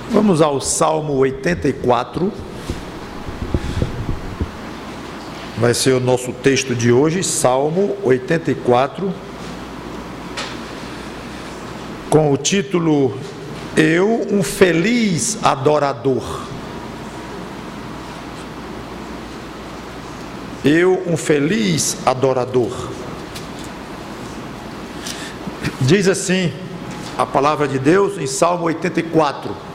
Vamos ao Salmo 84. Vai ser o nosso texto de hoje, Salmo 84, com o título Eu, um feliz adorador. Eu, um feliz adorador. Diz assim a palavra de Deus em Salmo 84.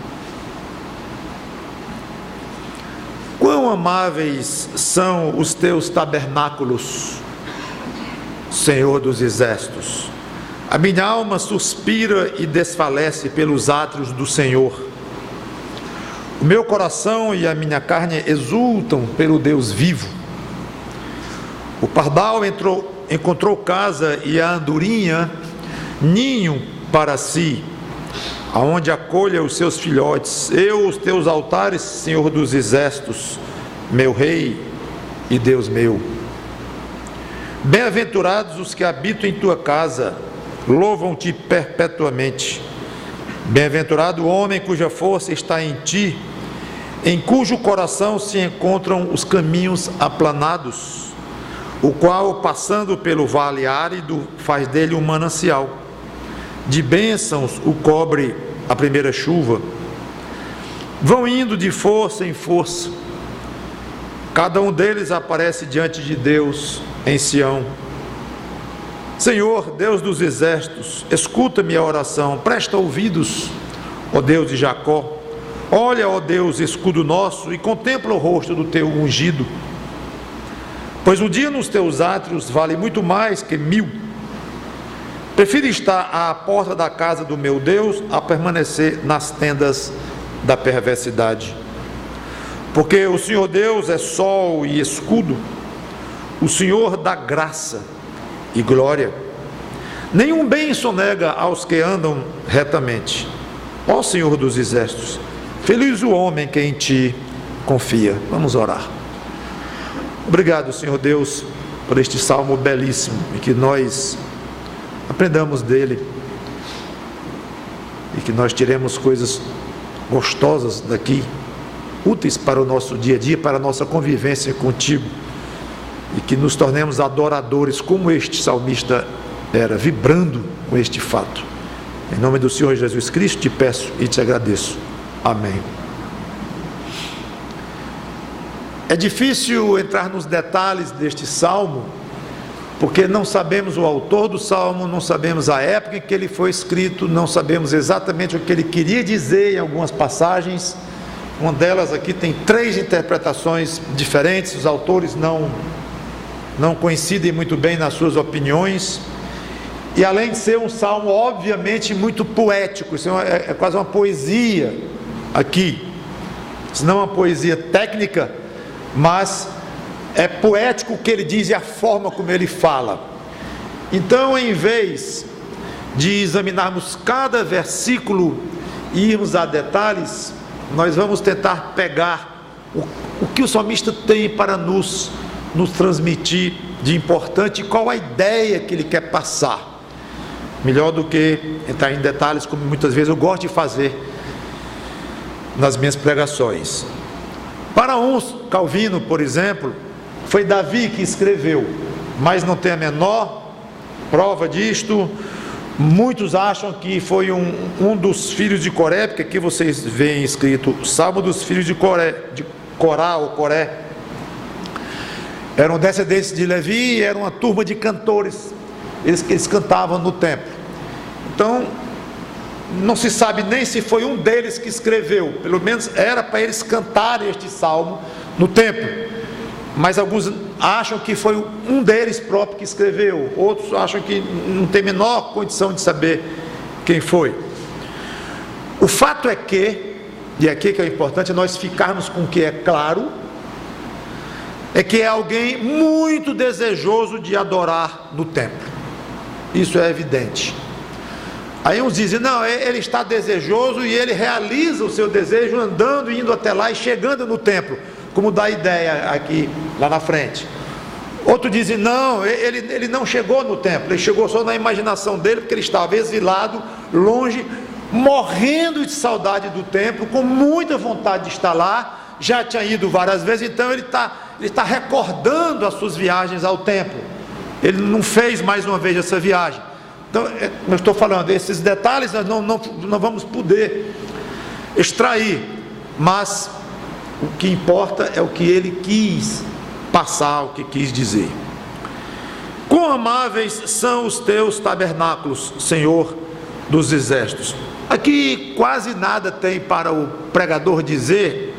Quão amáveis são os teus tabernáculos, Senhor dos exércitos. A minha alma suspira e desfalece pelos átrios do Senhor. O meu coração e a minha carne exultam pelo Deus vivo. O pardal encontrou casa e a andorinha ninho para si, aonde acolha os seus filhotes. Eu, os teus altares, Senhor dos exércitos, meu Rei e Deus meu. Bem-aventurados os que habitam em tua casa, louvam-te perpetuamente. Bem-aventurado o homem cuja força está em ti, em cujo coração se encontram os caminhos aplanados, o qual, passando pelo vale árido, faz dele um manancial. De bênçãos o cobre a primeira chuva. Vão indo de força em força. Cada um deles aparece diante de Deus em Sião. Senhor, Deus dos exércitos, escuta minha oração, presta ouvidos, ó Deus de Jacó. Olha, ó Deus, escudo nosso, e contempla o rosto do teu ungido. Pois um dia nos teus átrios vale muito mais que 1000. Prefiro estar à porta da casa do meu Deus a permanecer nas tendas da perversidade. Porque o Senhor Deus é sol e escudo, o Senhor dá graça e glória. Nenhum bem sonega aos que andam retamente. Ó Senhor dos exércitos, feliz o homem que em ti confia. Vamos orar. Obrigado, Senhor Deus, por este salmo belíssimo e que nós aprendamos dele e que nós tiremos coisas gostosas daqui, úteis para o nosso dia a dia, para a nossa convivência contigo, e que nos tornemos adoradores como este salmista era, vibrando com este fato. Em nome do Senhor Jesus Cristo te peço e te agradeço. Amém. É difícil entrar nos detalhes deste salmo, porque não sabemos o autor do salmo, não sabemos a época em que ele foi escrito, não sabemos exatamente o que ele queria dizer em algumas passagens. Uma delas aqui tem 3 interpretações diferentes, os autores não coincidem muito bem nas suas opiniões. E além de ser um salmo obviamente muito poético, isso é quase uma poesia aqui, se não uma poesia técnica, mas é poético o que ele diz e a forma como ele fala. Então, em vez de examinarmos cada versículo e irmos a detalhes, nós vamos tentar pegar o que o salmista tem para nos transmitir de importante e qual a ideia que ele quer passar. Melhor do que entrar em detalhes, como muitas vezes eu gosto de fazer nas minhas pregações. Para uns, Calvino, por exemplo, foi Davi que escreveu, mas não tem a menor prova disto. Muitos acham que foi um dos filhos de Coré, porque aqui vocês veem escrito Salmo dos filhos de Corá ou Coré. Eram descendentes de Levi e era uma turma de cantores, eles cantavam no templo. Então, não se sabe nem se foi um deles que escreveu, pelo menos era para eles cantarem este salmo no templo, mas alguns acham que foi um deles próprio que escreveu, outros acham que não tem a menor condição de saber quem foi. O fato é que, e aqui que é importante nós ficarmos com o que é claro, é que é alguém muito desejoso de adorar no templo, isso é evidente. Aí uns dizem, não, ele está desejoso e ele realiza o seu desejo andando, indo até lá e chegando no templo, como dá a ideia aqui, lá na frente. Outros dizem, não, ele não chegou no templo, ele chegou só na imaginação dele, porque ele estava exilado, longe, morrendo de saudade do templo, com muita vontade de estar lá, já tinha ido várias vezes, então ele está recordando as suas viagens ao templo. Ele não fez mais uma vez essa viagem. Então, eu estou falando, esses detalhes nós não vamos poder extrair, mas o que importa é o que ele quis passar, o que quis dizer. Quão amáveis são os teus tabernáculos, Senhor dos exércitos. Aqui quase nada tem para o pregador dizer,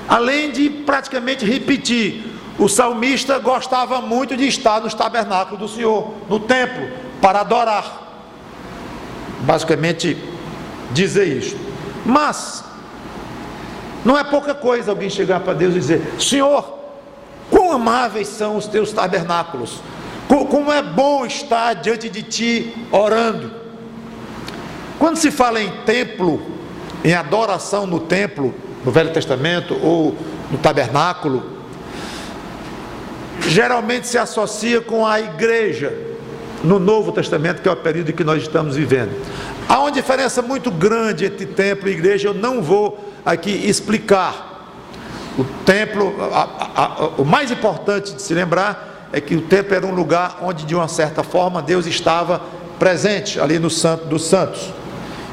além de praticamente repetir. O salmista gostava muito de estar nos tabernáculos do Senhor, no templo, para adorar. Basicamente dizer isso. Mas não é pouca coisa alguém chegar para Deus e dizer: Senhor, quão amáveis são os teus tabernáculos, como é bom estar diante de ti orando. Quando se fala em templo, em adoração no templo, no Velho Testamento ou no tabernáculo, geralmente se associa com a igreja no Novo Testamento, que é o período que nós estamos vivendo. Há uma diferença muito grande entre templo e igreja, eu não vou aqui explicar. O templo, o mais importante de se lembrar é que o templo era um lugar onde, de uma certa forma, Deus estava presente, ali no Santo dos Santos.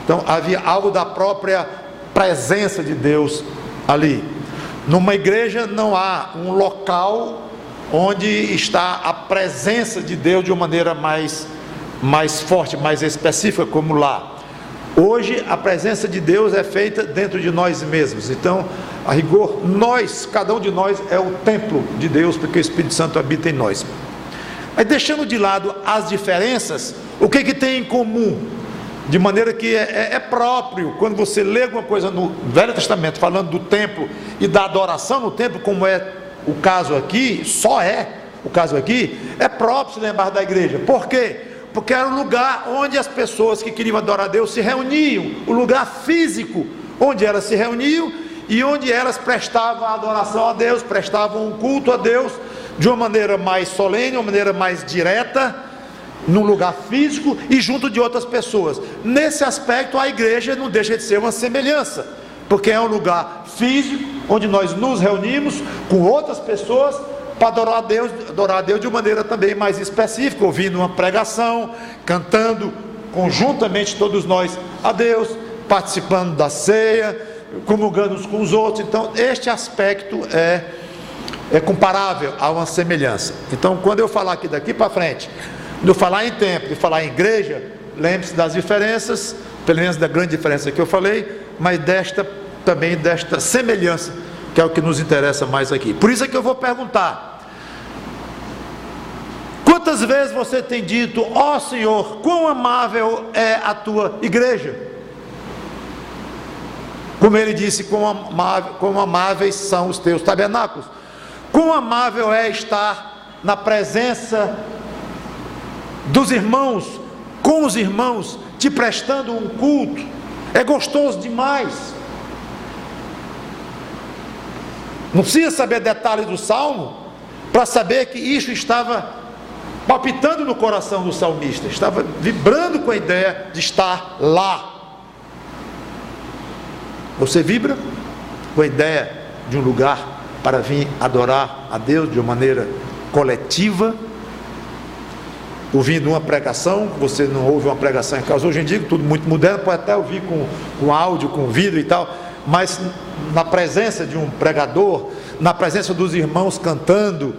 Então havia algo da própria presença de Deus ali. Numa igreja não há um local onde está a presença de Deus de uma maneira mais forte, mais específica, como lá. Hoje a presença de Deus é feita dentro de nós mesmos. Então, a rigor, cada um de nós é o templo de Deus, porque o Espírito Santo habita em nós. Mas deixando de lado as diferenças, o que tem em comum? De maneira que é próprio, quando você lê alguma coisa no Velho Testamento, falando do templo e da adoração no templo, como é o caso aqui, só é o caso aqui, é próprio se lembrar da igreja. Por quê? Porque era um lugar onde as pessoas que queriam adorar a Deus se reuniam, o lugar físico onde elas se reuniam e onde elas prestavam adoração a Deus, prestavam um culto a Deus de uma maneira mais solene, uma maneira mais direta, num lugar físico e junto de outras pessoas. Nesse aspecto, a igreja não deixa de ser uma semelhança, porque é um lugar físico onde nós nos reunimos com outras pessoas para adorar a Deus de uma maneira também mais específica, ouvindo uma pregação, cantando conjuntamente todos nós a Deus, participando da ceia, comungando uns com os outros. Então este aspecto é comparável a uma semelhança. Então, quando eu falar aqui daqui para frente, de falar em templo e falar em igreja, lembre-se das diferenças, pelo menos da grande diferença que eu falei, mas também desta semelhança, que é o que nos interessa mais aqui. Por isso é que eu vou perguntar: quantas vezes você tem dito: ó Senhor, quão amável é a tua igreja? Como ele disse, quão amáveis são os teus tabernáculos. Quão amável é estar na presença dos irmãos, com os irmãos, te prestando um culto. É gostoso demais. Não precisa saber detalhes do salmo para saber que isso estava palpitando no coração do salmista, estava vibrando com a ideia de estar lá. Você vibra com a ideia de um lugar para vir adorar a Deus de uma maneira coletiva, ouvindo uma pregação? Você não ouve uma pregação em casa hoje em dia, tudo muito moderno, pode até ouvir com áudio, com vídeo e tal, mas na presença de um pregador, na presença dos irmãos cantando,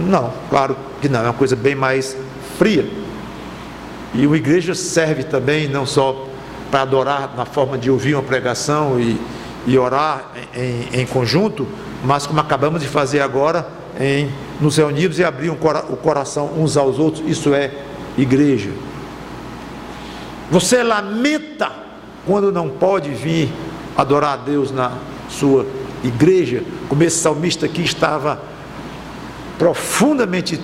não, claro que não, é uma coisa bem mais fria. E uma igreja serve também não só para adorar na forma de ouvir uma pregação e orar em conjunto, mas como acabamos de fazer agora, nos reunirmos e abrir o coração uns aos outros. Isso é igreja. Você lamenta quando não pode vir adorar a Deus na sua igreja, como esse salmista aqui estava profundamente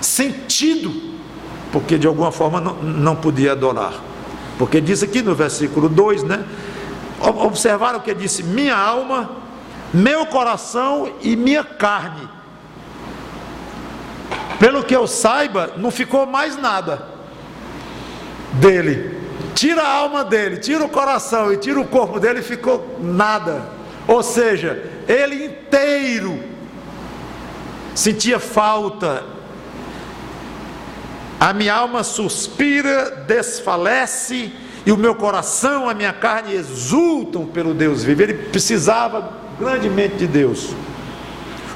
sentido, porque de alguma forma não podia adorar. Porque diz aqui no versículo 2, né? Observaram o que disse: minha alma, meu coração e minha carne. Pelo que eu saiba, não ficou mais nada dele, tira a alma dele, tira o coração e tira o corpo dele, ficou nada. Ou seja, ele inteiro sentia falta. A minha alma suspira, desfalece, e o meu coração, a minha carne exultam pelo Deus vivo. Ele precisava grandemente de Deus.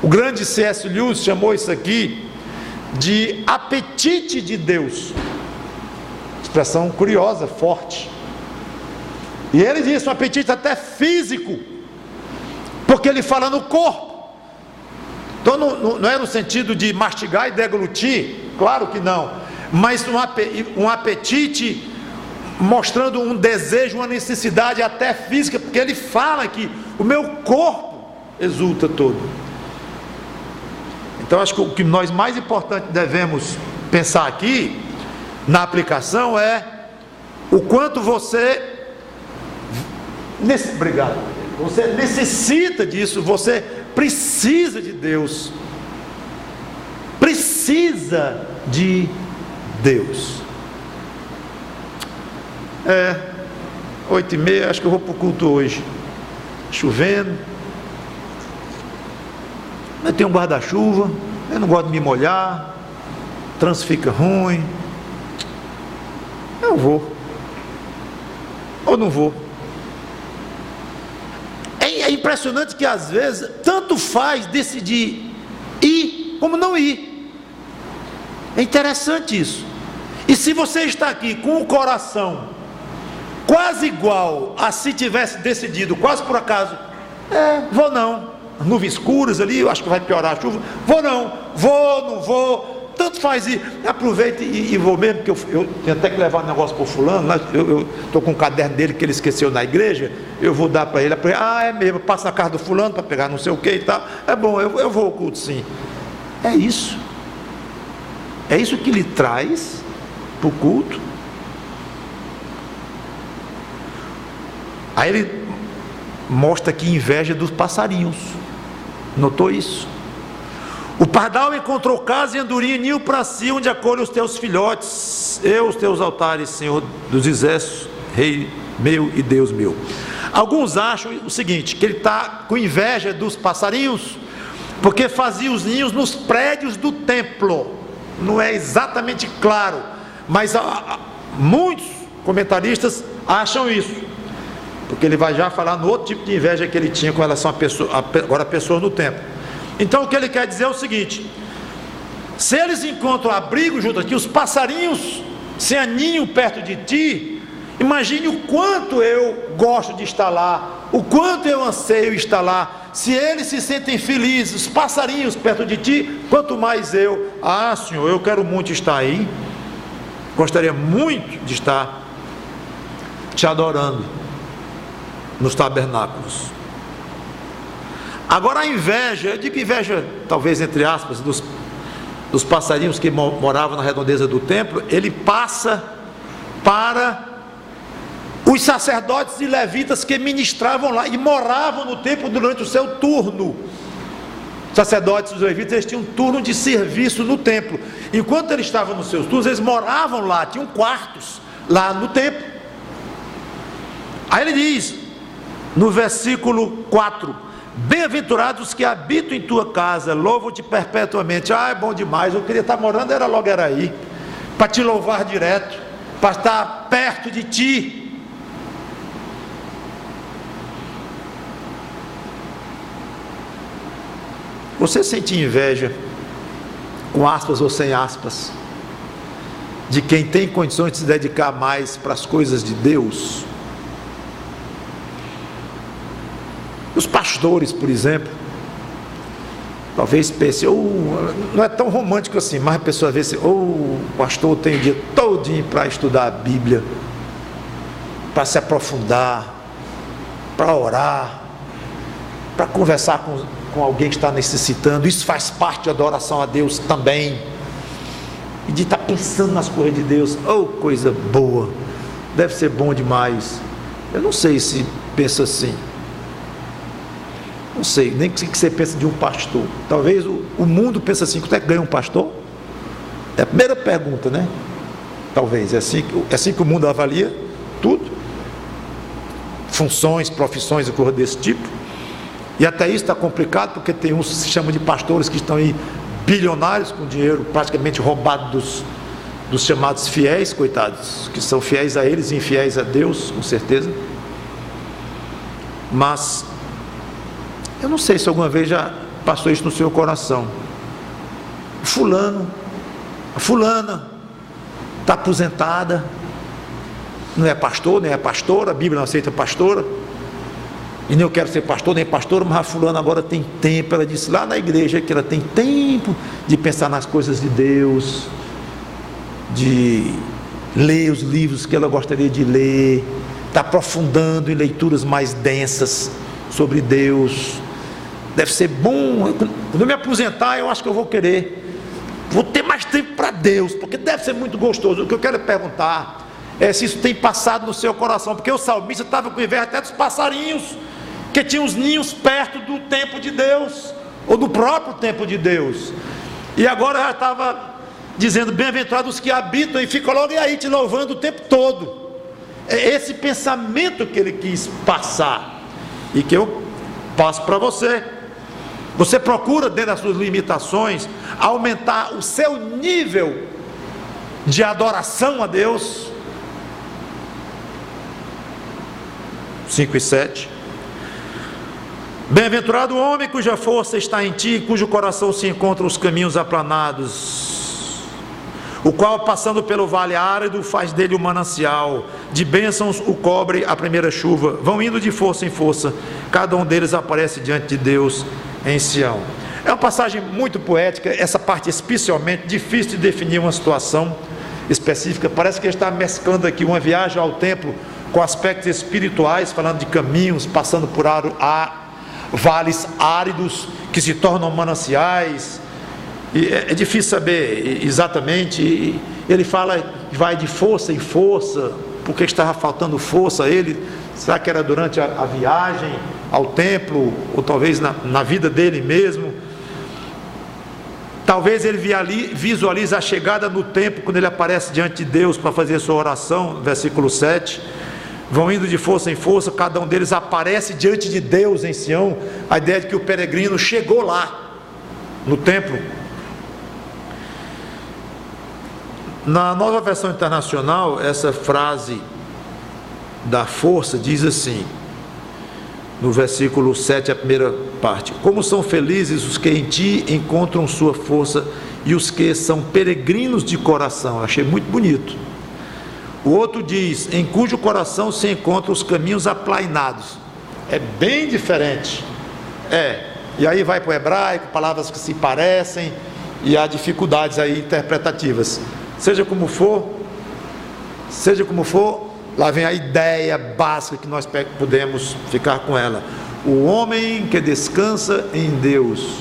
O grande C.S. Lewis chamou isso aqui de apetite de Deus. Expressão curiosa, forte. E ele disse um apetite até físico, porque ele fala no corpo. Então não é no sentido de mastigar e deglutir, claro que não, mas um apetite mostrando um desejo, uma necessidade até física, porque ele fala que o meu corpo exulta todo. Então acho que o que nós mais importante devemos pensar aqui na aplicação é o quanto você necessita disso, você precisa de Deus, precisa de Deus. 8h30, acho que eu vou para o culto hoje, chovendo, eu tenho um guarda-chuva, eu não gosto de me molhar, o trânsito fica ruim, eu vou, ou não vou. É impressionante que às vezes tanto faz decidir ir como não ir. É interessante isso. E se você está aqui com o coração quase igual a se tivesse decidido, quase por acaso, vou não, nuvens escuras ali, eu acho que vai piorar a chuva, vou não, não vou, tanto faz ir, aproveita e vou mesmo, porque eu tenho até que levar um negócio para o fulano, eu estou com um caderno dele que ele esqueceu na igreja, eu vou dar para ele, é mesmo, passa na casa do fulano para pegar não sei o que e tal, é bom, eu vou ao culto sim. É isso que lhe traz para o culto. Aí ele mostra aqui inveja dos passarinhos, notou isso? O pardal encontrou casa e andorinha ninho para si, onde acolhe os teus filhotes, os teus altares, Senhor dos exércitos, Rei meu e Deus meu. Alguns acham o seguinte, que ele está com inveja dos passarinhos, porque fazia os ninhos nos prédios do templo. Não é exatamente claro, mas muitos comentaristas acham isso, porque ele vai já falar no outro tipo de inveja que ele tinha com relação a pessoas no templo. Então o que ele quer dizer é o seguinte: se eles encontram abrigo junto aqui, os passarinhos se aninham perto de ti, imagine o quanto eu gosto de estar lá, o quanto eu anseio estar lá. Se eles se sentem felizes, os passarinhos perto de ti, quanto mais eu. Senhor, eu quero muito estar aí, gostaria muito de estar te adorando nos tabernáculos. Agora a inveja, eu digo inveja talvez entre aspas, dos passarinhos que moravam na redondeza do templo, ele passa para os sacerdotes e levitas que ministravam lá e moravam no templo durante o seu turno. Os sacerdotes e os levitas, eles tinham um turno de serviço no templo. Enquanto eles estavam nos seus turnos, eles moravam lá, tinham quartos lá no templo. Aí ele diz no versículo 4: bem-aventurados que habitam em tua casa, louvo-te perpetuamente. É bom demais, eu queria estar morando, era logo aí, para te louvar direto, para estar perto de ti. Você sente inveja, com aspas ou sem aspas, de quem tem condições de se dedicar mais para as coisas de Deus? Os pastores, por exemplo, talvez pense, não é tão romântico assim, mas a pessoa vê assim, o pastor tem o dia todinho para estudar a Bíblia, para se aprofundar, para orar, para conversar com alguém que está necessitando. Isso faz parte da adoração a Deus também, e de estar pensando nas coisas de Deus. Coisa boa, deve ser bom demais. Eu não sei se pensa assim, não sei, nem o que você pensa de um pastor. Talvez o mundo pense assim: quanto é que ganha um pastor? É a primeira pergunta, né? Talvez, é assim que o mundo avalia. tudo, funções, profissões e coisa desse tipo. E até isso está complicado, porque tem uns que se chamam de pastores que estão aí bilionários com dinheiro praticamente roubado dos chamados fiéis, coitados, que são fiéis a eles e infiéis a Deus, com certeza. Mas eu não sei se alguma vez já passou isso no seu coração. A fulana está aposentada, não é pastor, nem é pastora, a Bíblia não aceita pastora, e nem eu quero ser pastor, nem pastora, mas a fulana agora tem tempo, ela disse lá na igreja que ela tem tempo de pensar nas coisas de Deus, de ler os livros que ela gostaria de ler, está aprofundando em leituras mais densas sobre Deus. Deve ser bom, quando eu me aposentar eu acho que eu vou ter mais tempo para Deus, porque deve ser muito gostoso. O que eu quero perguntar é se isso tem passado no seu coração, porque o salmista estava com inveja até dos passarinhos, que tinham os ninhos perto do templo de Deus, ou do próprio templo de Deus, e agora já estava dizendo, bem-aventurados os que habitam, e fica logo aí te louvando o tempo todo. É esse pensamento que ele quis passar, e que eu passo para você. Você procura, dentro das suas limitações, aumentar o seu nível de adoração a Deus? 5 e 7. Bem-aventurado o homem cuja força está em ti, cujo coração se encontra os caminhos aplanados, o qual, passando pelo vale árido, faz dele um manancial, de bênçãos o cobre a primeira chuva, vão indo de força em força, cada um deles aparece diante de Deus em Sião. É uma passagem muito poética, essa parte especialmente difícil de definir uma situação específica. Parece que ele está mesclando aqui uma viagem ao templo com aspectos espirituais, falando de caminhos, passando por vales áridos que se tornam mananciais, e é difícil saber exatamente. Ele fala que vai de força em força, porque estava faltando força a ele. Será que era durante a viagem ao templo, ou talvez na vida dele mesmo? Talvez ele visualize a chegada no templo, quando ele aparece diante de Deus para fazer sua oração, versículo 7. Vão indo de força em força, cada um deles aparece diante de Deus em Sião. A ideia de que o peregrino chegou lá, no templo. Na Nova Versão Internacional, essa frase da força diz assim, no versículo 7, a primeira parte: como são felizes os que em ti encontram sua força, e os que são peregrinos de coração. Eu achei muito bonito. O outro diz, em cujo coração se encontram os caminhos aplainados. É bem diferente. E aí vai para o hebraico, palavras que se parecem, e há dificuldades aí interpretativas. Seja como for, lá vem a ideia básica que nós podemos ficar com ela. O homem que descansa em Deus,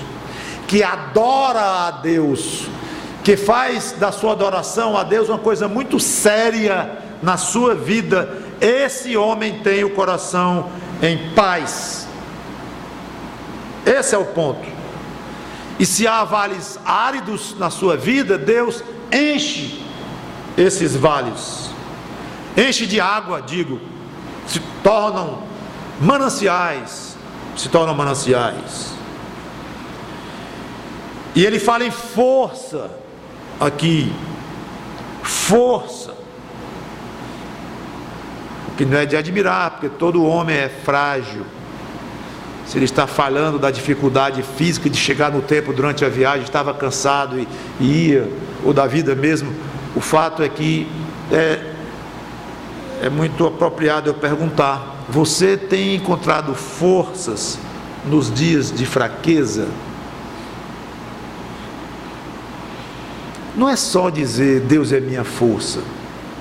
que adora a Deus, que faz da sua adoração a Deus uma coisa muito séria na sua vida, esse homem tem o coração em paz. Esse é o ponto. E se há vales áridos na sua vida, Deus enche esses vales, enche de água, se tornam mananciais. E ele fala em força aqui, força, o que não é de admirar, porque todo homem é frágil. Se ele está falando da dificuldade física de chegar no templo durante a viagem, estava cansado e ia, ou da vida mesmo, o fato é que é muito apropriado eu perguntar: você tem encontrado forças nos dias de fraqueza? Não é só dizer Deus é minha força,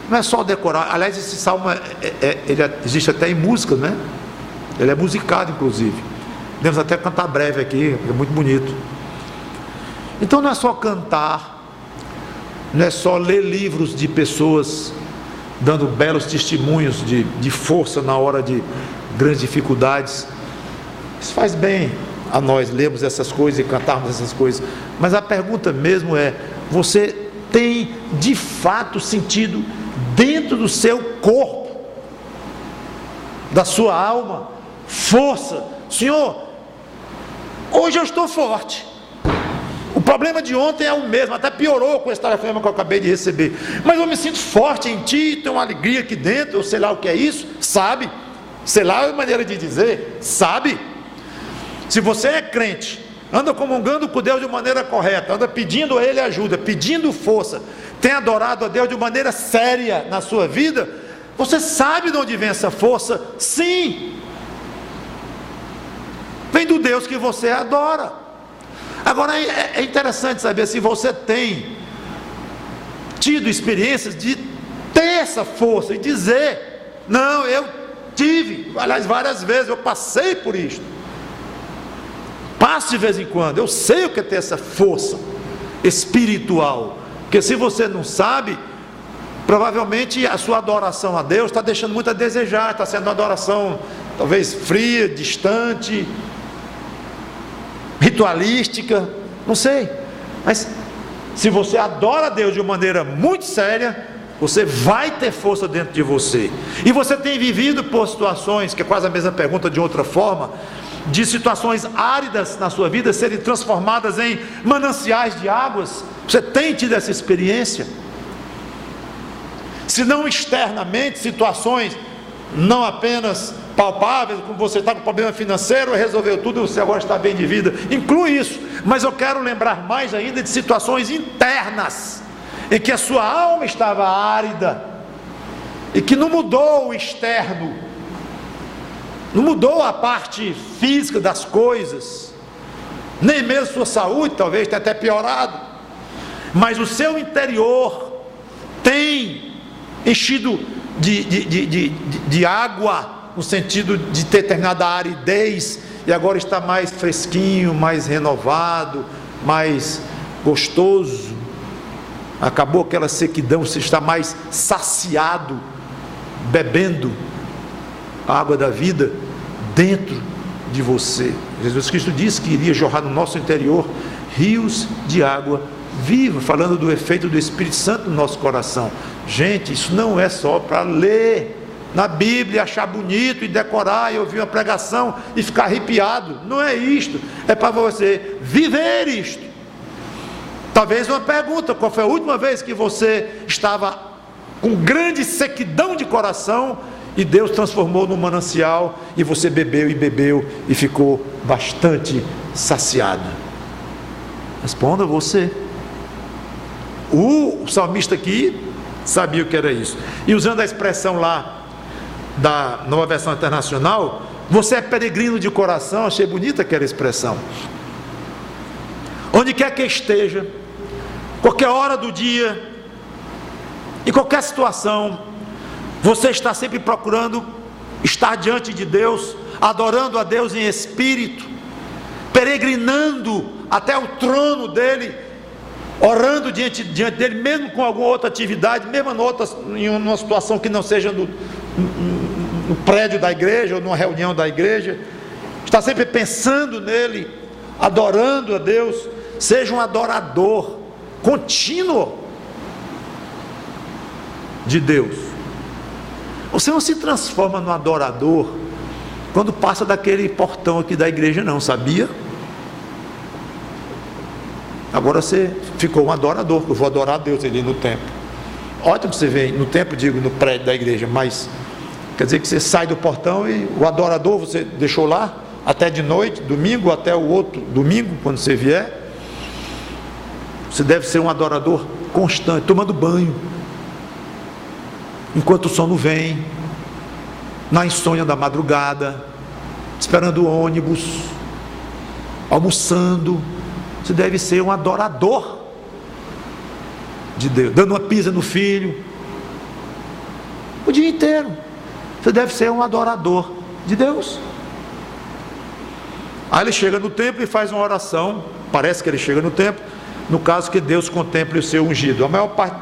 não é só decorar. Aliás, esse salmo ele existe até em música, né? Ele é musicado, inclusive. Devemos até cantar breve aqui, é muito bonito. Então não é só cantar, não é só ler livros de pessoas dando belos testemunhos de força na hora de grandes dificuldades. Isso faz bem a nós lermos essas coisas e cantarmos essas coisas, mas a pergunta mesmo é: você tem de fato sentido dentro do seu corpo da sua alma, força. Senhor, hoje eu estou forte. O problema de ontem é o mesmo, até piorou com esse telefonema que eu acabei de receber, mas eu me sinto forte em ti, tenho uma alegria aqui dentro, eu sei lá o que é isso, sabe? Sei lá a maneira de dizer, sabe? Se você é crente, anda comungando com Deus de maneira correta, anda pedindo a Ele ajuda, pedindo força, tem adorado a Deus de maneira séria na sua vida, você sabe de onde vem essa força? Sim, vem do Deus que você adora. Agora é interessante saber se você tem tido experiências de ter essa força e dizer: não, eu tive, aliás, várias vezes eu passei por isto. Passo de vez em quando, eu sei o que é ter essa força espiritual, porque se você não sabe, provavelmente a sua adoração a Deus está deixando muito a desejar, está sendo uma adoração talvez fria, distante, ritualística, não sei, mas se você adora a Deus de uma maneira muito séria, você vai ter força dentro de você. E você tem vivido por situações, que é quase a mesma pergunta de outra forma, de situações áridas na sua vida serem transformadas em mananciais de águas? Você tem tido essa experiência? Se não externamente, situações não apenas palpáveis, como você está com problema financeiro, resolveu tudo, você agora está bem de vida, inclui isso, mas eu quero lembrar mais ainda de situações internas, em que a sua alma estava árida, e que não mudou o externo, não mudou a parte física das coisas, nem mesmo sua saúde, talvez tenha até piorado, mas o seu interior tem enchido de água, no sentido de ter terminado a aridez, e agora está mais fresquinho, mais renovado, mais gostoso, acabou aquela sequidão, você está mais saciado, bebendo a água da vida dentro de você. Jesus Cristo disse que iria jorrar no nosso interior rios de água viva, falando do efeito do Espírito Santo no nosso coração. Gente, isso não é só para ler na Bíblia, achar bonito e decorar e ouvir uma pregação e ficar arrepiado. Não é isto, é para você viver isto. Talvez uma pergunta: qual foi a última vez que você estava com grande sequidão de coração e Deus transformou num manancial e você bebeu e bebeu e ficou bastante saciado? Responda você. O salmista aqui sabia o que era isso, e usando a expressão lá da Nova Versão Internacional, você é peregrino de coração. Achei bonita aquela expressão. Onde quer que esteja, qualquer hora do dia, em qualquer situação, você está sempre procurando estar diante de Deus, adorando a Deus em espírito, peregrinando até o trono dele, orando diante dele, mesmo com alguma outra atividade, mesmo em uma situação que não seja no prédio da igreja ou numa reunião da igreja, está sempre pensando nele, adorando a Deus. Seja um adorador contínuo de Deus. Você não se transforma no adorador quando passa daquele portão aqui da igreja, não, sabia? Agora você ficou um adorador, eu vou adorar a Deus ali no templo. Ótimo que você vem no templo, digo, no prédio da igreja, mas quer dizer que você sai do portão e o adorador você deixou lá até de noite, domingo, até o outro domingo, quando você vier. Você deve ser um adorador constante, tomando banho, enquanto o sono vem, na insônia da madrugada, esperando o ônibus, almoçando. Você deve ser um adorador de Deus, dando uma pisa no filho, o dia inteiro. Você deve ser um adorador de Deus. Aí ele chega no templo e faz uma oração. Parece que ele chega no templo, no caso que Deus contemple o seu ungido. A maior parte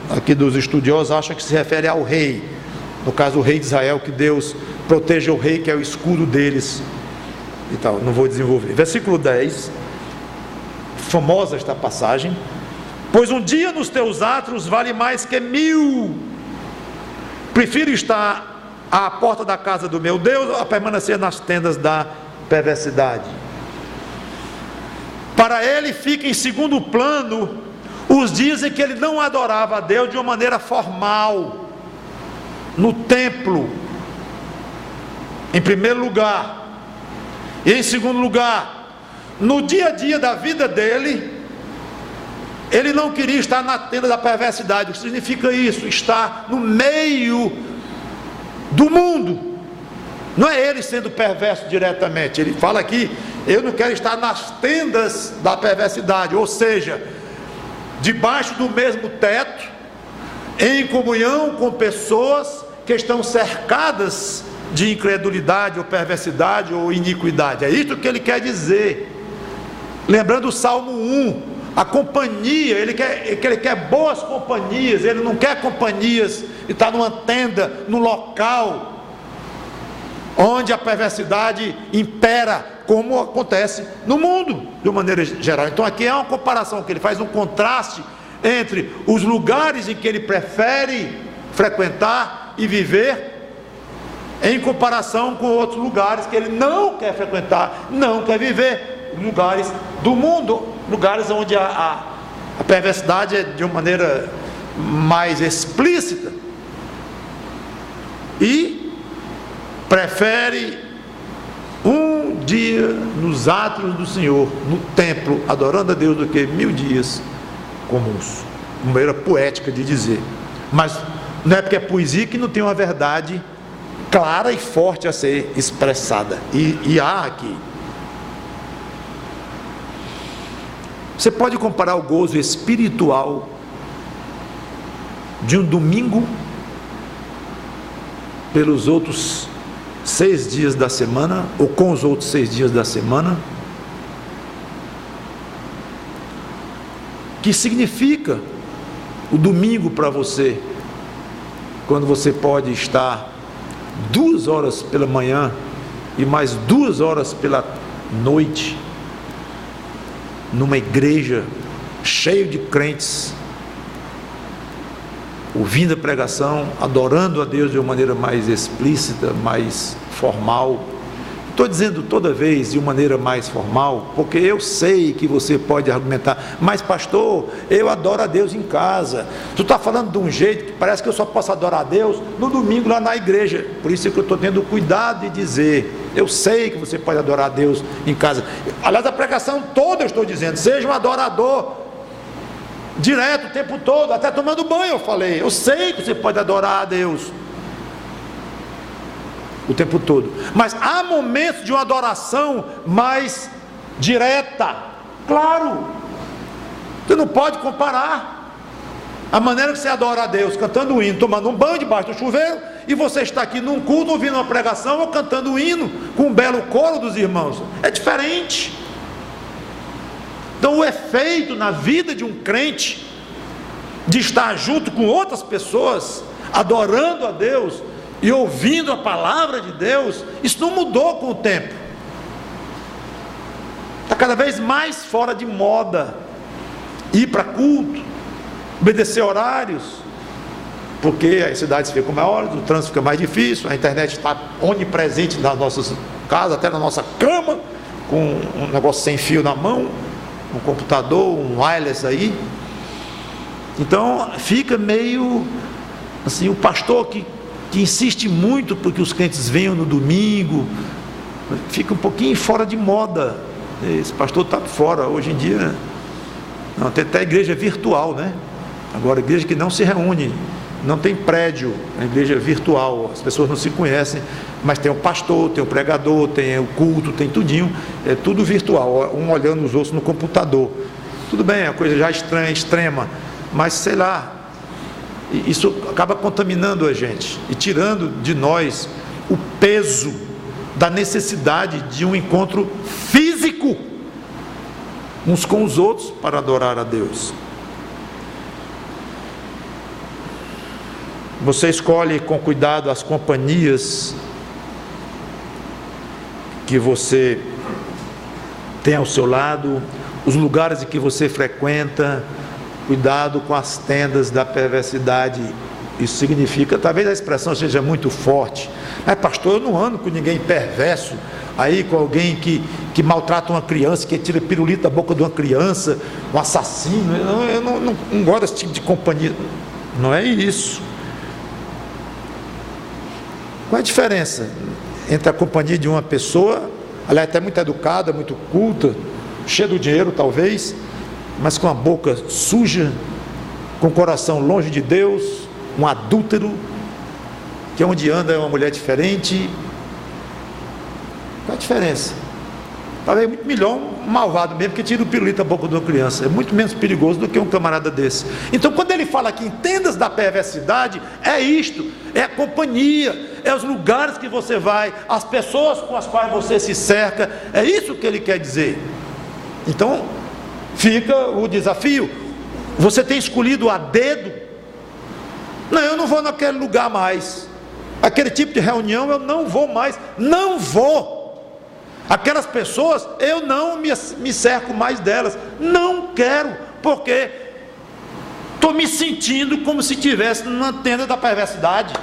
aqui dos estudiosos acha que se refere ao rei, no caso o rei de Israel, que Deus proteja o rei, que é o escudo deles e tal. Não vou desenvolver. Versículo 10, famosa esta passagem: pois um dia nos teus átrios vale mais que 1000. Prefiro estar à porta da casa do meu Deus, a permanecer nas tendas da perversidade. Para ele fica em segundo plano os dias em que ele não adorava a Deus de uma maneira formal, no templo, em primeiro lugar, e em segundo lugar, no dia a dia da vida dele, ele não queria estar na tenda da perversidade. O que significa isso? Estar no meio do mundo. Não é ele sendo perverso diretamente. Ele fala aqui: eu não quero estar nas tendas da perversidade, ou seja, debaixo do mesmo teto, em comunhão com pessoas que estão cercadas de incredulidade ou perversidade ou iniquidade. É isso que ele quer dizer. Lembrando o Salmo 1, a companhia, ele quer boas companhias, ele não quer companhias e está numa tenda, num local onde a perversidade impera, como acontece no mundo, de uma maneira geral. Então aqui é uma comparação, que ele faz um contraste entre os lugares em que ele prefere frequentar e viver, em comparação com outros lugares que ele não quer frequentar, não quer viver, lugares do mundo, lugares onde a perversidade é de uma maneira mais explícita, e prefere um dia nos átrios do Senhor, no templo, adorando a Deus, do que 1000 dias comuns. Uma maneira poética de dizer. Mas não é porque é poesia que não tem uma verdade clara e forte a ser expressada. E há aqui. Você pode comparar o gozo espiritual de um domingo pelos outros 6 dias da semana, ou com os outros 6 dias da semana? Que significa o domingo para você, quando você pode estar 2 horas pela manhã e mais 2 horas pela noite numa igreja cheia de crentes, ouvindo a pregação, adorando a Deus de uma maneira mais explícita, mais formal. Estou dizendo toda vez de uma maneira mais formal, porque eu sei que você pode argumentar: mas pastor, eu adoro a Deus em casa. Tu está falando de um jeito que parece que eu só posso adorar a Deus no domingo lá na igreja. Por isso é que eu estou tendo cuidado de dizer: eu sei que você pode adorar a Deus em casa. Aliás, a pregação toda eu estou dizendo: seja um adorador direto o tempo todo, até tomando banho eu falei. Eu sei que você pode adorar a Deus o tempo todo, mas há momentos de uma adoração mais direta. Claro, você não pode comparar a maneira que você adora a Deus cantando um hino, tomando um banho debaixo do chuveiro, e você está aqui num culto ouvindo uma pregação ou cantando um hino com um belo coro dos irmãos. É diferente. Então o efeito na vida de um crente de estar junto com outras pessoas adorando a Deus e ouvindo a palavra de Deus, isso não mudou com o tempo. Está cada vez mais fora de moda ir para culto, obedecer horários, porque as cidades ficam maiores, o trânsito fica mais difícil, a internet está onipresente nas nossas casas, até na nossa cama, com um negócio sem fio na mão, um computador, um wireless aí. Então fica meio assim, o pastor que insiste muito porque os crentes venham no domingo, fica um pouquinho fora de moda. Esse pastor está fora hoje em dia. Não, tem até igreja virtual, né? Agora, igreja que não se reúne, não tem prédio, a igreja virtual, as pessoas não se conhecem, mas tem o pastor, tem o pregador, tem o culto, tem tudinho, é tudo virtual, um olhando os outros no computador. Tudo bem, é uma coisa já estranha, extrema, mas sei lá, isso acaba contaminando a gente e tirando de nós o peso da necessidade de um encontro físico uns com os outros para adorar a Deus. Você escolhe com cuidado as companhias que você tem ao seu lado, os lugares em que você frequenta. Cuidado com as tendas da perversidade Isso significa, talvez a expressão seja muito forte, mas pastor, eu não ando com ninguém perverso, aí com alguém que maltrata uma criança, que tira pirulito da boca de uma criança, um assassino. Eu não gosto desse tipo de companhia. Não é isso. Qual é a diferença entre a companhia de uma pessoa, aliás, até muito educada, muito culta, cheia do dinheiro talvez, mas com a boca suja, com o coração longe de Deus, um adúltero, que onde anda é uma mulher diferente? Qual a diferença? Talvez muito melhor um malvado mesmo, que tira o pirulito da boca de uma criança. É muito menos perigoso do que um camarada desse. Então, quando ele fala aqui, entendas da perversidade, é isto, é a companhia, é os lugares que você vai, as pessoas com as quais você se cerca, é isso que ele quer dizer. Então, fica o desafio. Você tem escolhido a dedo? Não, eu não vou naquele lugar mais. Aquele tipo de reunião eu não vou mais. Não vou. Aquelas pessoas, eu não me cerco mais delas. Não quero, porque estou me sentindo como se estivesse numa tenda da perversidade.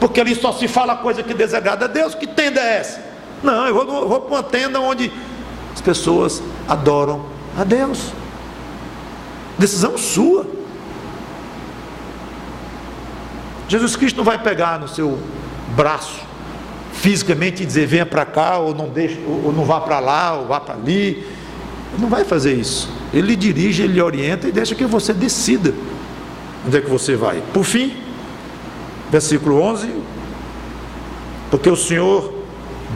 Porque ali só se fala coisa que desagrada a Deus. Que tenda é essa? Não, eu vou para uma tenda onde as pessoas adoram a Deus. Decisão sua. Jesus Cristo não vai pegar no seu braço fisicamente e dizer venha para cá, ou não deixe, ou não vá para lá, ou vá para ali. Ele não vai fazer isso. Ele lhe dirige, ele lhe orienta e deixa que você decida onde é que você vai. Por fim, versículo 11, porque o Senhor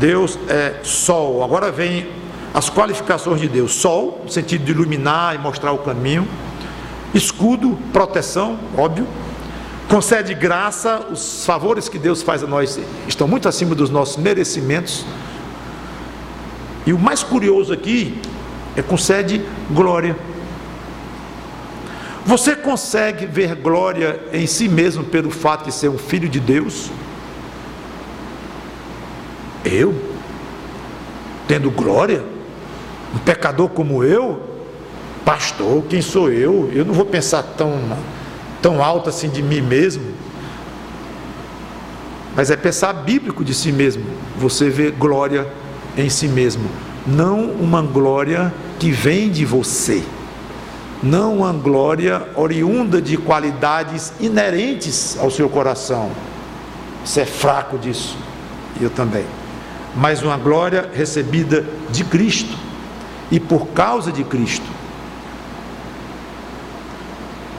Deus é sol. Agora vem as qualificações de Deus. Sol, no sentido de iluminar e mostrar o caminho. Escudo, proteção, óbvio. Concede graça. Os favores que Deus faz a nós estão muito acima dos nossos merecimentos. E o mais curioso aqui é concede glória. Você consegue ver glória em si mesmo pelo fato de ser um filho de Deus? Eu? Tendo glória? Um pecador como eu? Pastor, quem sou eu? Eu não vou pensar tão alto assim de mim mesmo. Mas é pensar bíblico de si mesmo. Você vê glória em si mesmo. Não uma glória que vem de você. Não uma glória oriunda de qualidades inerentes ao seu coração. Você é fraco disso. Eu também. Mas uma glória recebida de Cristo. E por causa de Cristo.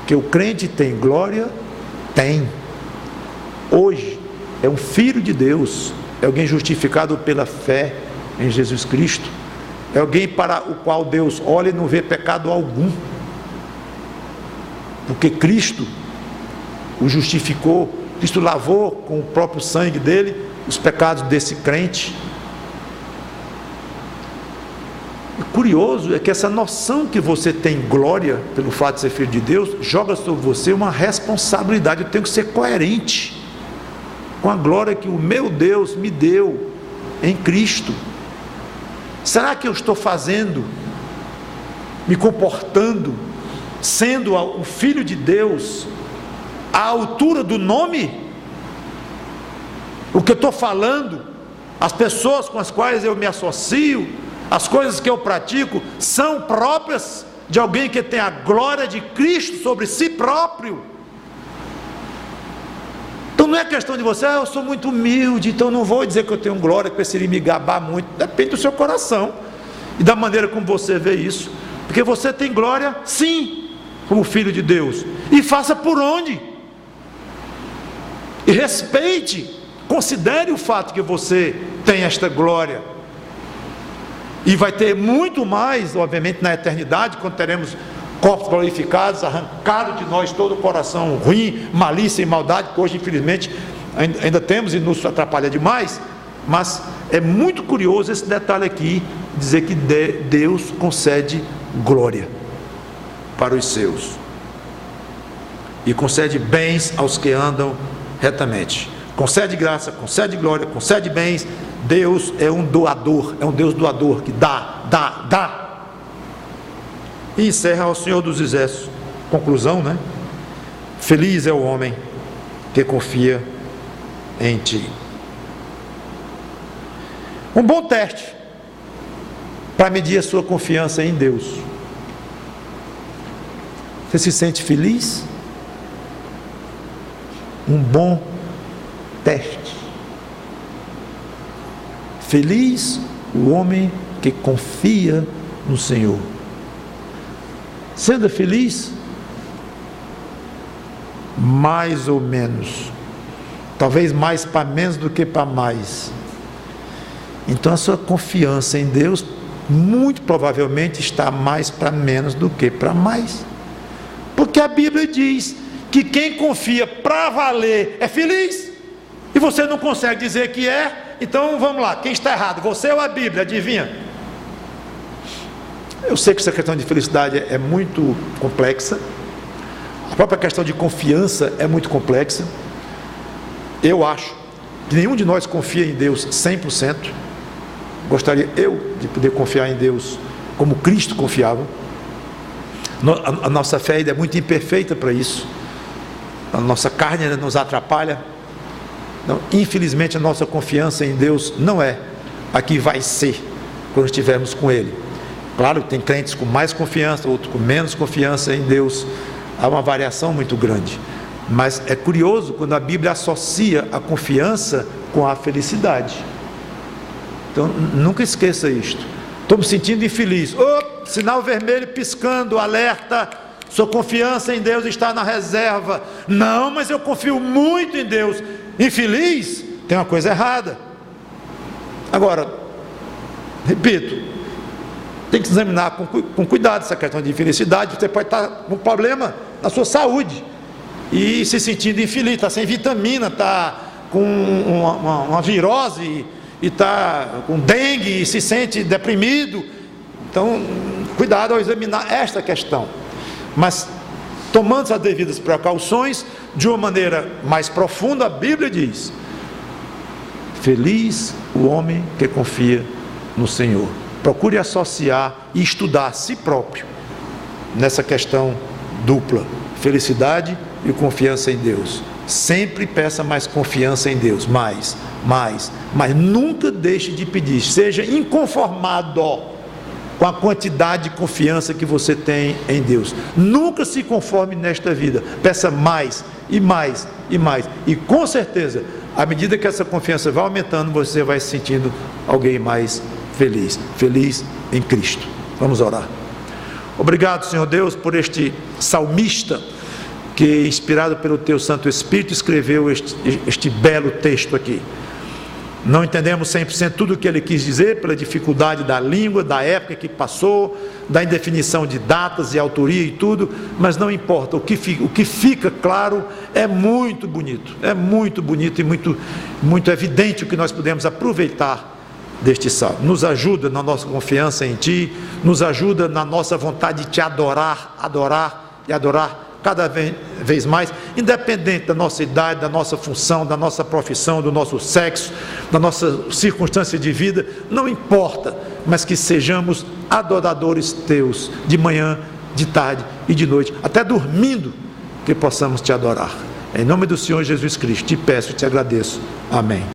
Que o crente tem glória? Tem. Hoje é um filho de Deus. É alguém justificado pela fé em Jesus Cristo. É alguém para o qual Deus olha e não vê pecado algum. Porque Cristo o justificou. Cristo lavou com o próprio sangue dele os pecados desse crente. O curioso é que essa noção que você tem glória pelo fato de ser filho de Deus, joga sobre você uma responsabilidade. Eu tenho que ser coerente com a glória que o meu Deus me deu em Cristo. Será que eu estou fazendo, me comportando, sendo o filho de Deus à altura do nome? O que eu estou falando, as pessoas com as quais eu me associo, as coisas que eu pratico, são próprias de alguém que tem a glória de Cristo sobre si próprio? Então não é questão de você, eu sou muito humilde, então não vou dizer que eu tenho glória, que precisaria me gabar muito. Depende do seu coração e da maneira como você vê isso. Porque você tem glória, sim, como filho de Deus. E faça por onde? E respeite, considere o fato que você tem esta glória. E vai ter muito mais, obviamente, na eternidade, quando teremos corpos glorificados, arrancado de nós todo o coração ruim, malícia e maldade, que hoje, infelizmente, ainda temos e nos atrapalha demais. Mas é muito curioso esse detalhe aqui, dizer que Deus concede glória para os seus. E concede bens aos que andam retamente. Concede graça, concede glória, concede bens. Deus é um doador, é um Deus doador que dá. E encerra ao Senhor dos Exércitos. Conclusão, né? Feliz é o homem que confia em ti. Um bom teste para medir a sua confiança em Deus. Você se sente feliz? Um bom teste. Feliz o homem que confia no Senhor. Sendo feliz? Mais ou menos. Talvez mais para menos do que para mais. Então a sua confiança em Deus muito provavelmente está mais para menos do que para mais. Porque a Bíblia diz que quem confia para valer é feliz. E você não consegue dizer que é. Então vamos lá, quem está errado? Você ou a Bíblia? Adivinha? Eu sei que essa questão de felicidade é muito complexa. A própria questão de confiança é muito complexa. Eu acho que nenhum de nós confia em Deus 100%. Gostaria eu de poder confiar em Deus como Cristo confiava. A nossa fé ainda é muito imperfeita para isso. A nossa carne ainda nos atrapalha. Então, infelizmente, a nossa confiança em Deus não é a que vai ser quando estivermos com Ele. Claro que tem crentes com mais confiança, outros com menos confiança em Deus. Há uma variação muito grande. Mas é curioso quando a Bíblia associa a confiança com a felicidade. Então, nunca esqueça isto. Estou me sentindo infeliz. Oh, sinal vermelho piscando, alerta. Sua confiança em Deus está na reserva. Não, mas eu confio muito em Deus. Infeliz? Tem uma coisa errada. Agora, repito, tem que examinar com cuidado essa questão de infelicidade. Você pode estar com um problema na sua saúde e se sentindo infeliz, está sem vitamina, está com uma virose e está com dengue e se sente deprimido. Então, cuidado ao examinar esta questão. Mas, tomando as devidas precauções, de uma maneira mais profunda, a Bíblia diz: feliz o homem que confia no Senhor. Procure associar e estudar a si próprio nessa questão dupla, felicidade e confiança em Deus. Sempre peça mais confiança em Deus, mais, mas nunca deixe de pedir. Seja inconformado com a quantidade de confiança que você tem em Deus. Nunca se conforme nesta vida. Peça mais e mais e mais. E com certeza, à medida que essa confiança vai aumentando, você vai se sentindo alguém mais feliz. Feliz em Cristo. Vamos orar. Obrigado, Senhor Deus, por este salmista que, inspirado pelo Teu Santo Espírito, escreveu este belo texto aqui. Não entendemos 100% tudo o que ele quis dizer, pela dificuldade da língua, da época que passou, da indefinição de datas e autoria e tudo, mas não importa, o que fica claro é muito bonito e muito evidente o que nós podemos aproveitar deste salmo. Nos ajuda na nossa confiança em Ti, nos ajuda na nossa vontade de Te adorar cada vez mais, independente da nossa idade, da nossa função, da nossa profissão, do nosso sexo, da nossa circunstância de vida, não importa, mas que sejamos adoradores Teus, de manhã, de tarde e de noite, até dormindo, que possamos Te adorar. Em nome do Senhor Jesus Cristo, Te peço e Te agradeço. Amém.